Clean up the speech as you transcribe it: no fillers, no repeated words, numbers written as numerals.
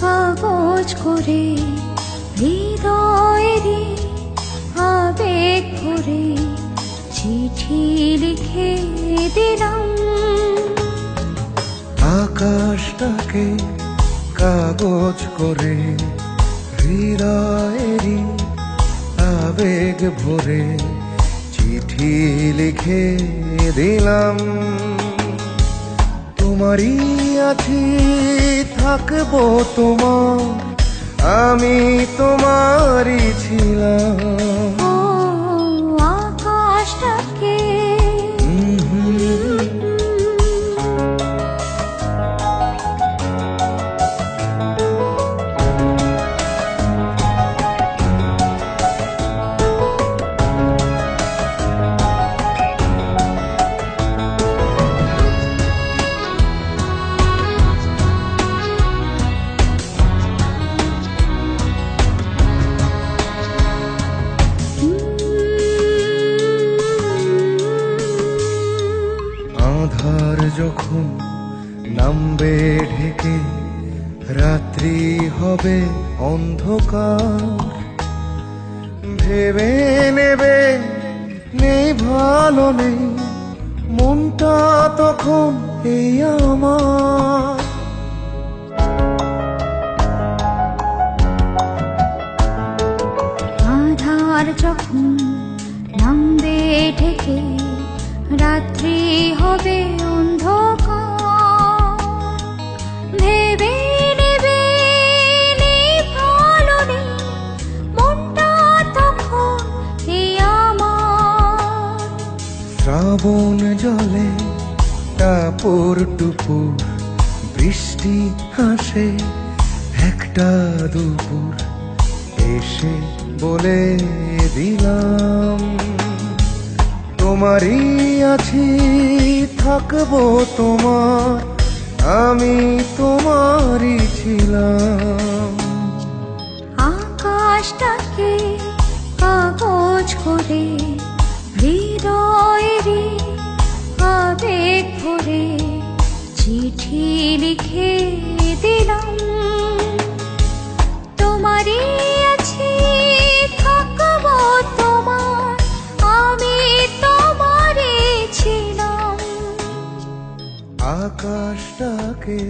কাগজ করে হৃদয়েরই আবেগ ভরে চিঠি লিখে দিলাম। আকাশটাকে কাগজ করে হৃদয়েরই আবেগ ভরে চিঠি লিখে দিলাম। তোমারই আছি থাকবো তোমার, আমি তোমারই ছিলাম। ও আকাশটাকে আধার যখন নামবে ঢেকে, রাত্রি হবে অন্ধকার, ভেবে নেবে নেই ভালো নেই মনটা তখন এই আমার। আধার যখন নামবে ঢেকে, রাত্রি হবে অন্ধকার, ভেবে নেবে নেই ভালো নেই মনটা তখন এই আমার। শ্রাবণ জলে টাপুর টুপুর বৃষ্টি হাসে একটা দুপুর, এসে বলে দিলাম তোমারই আছি থাকবো তোমার, আমি তোমারই ছিলাম। আকাশটাকে কাগজ করে হৃদয়েরই আবেগ ভরে চিঠি লিখে দিলাম। তোমারই আছি থাকবো তোমার, আমি তোমারই ছিলাম। আকাশটাকে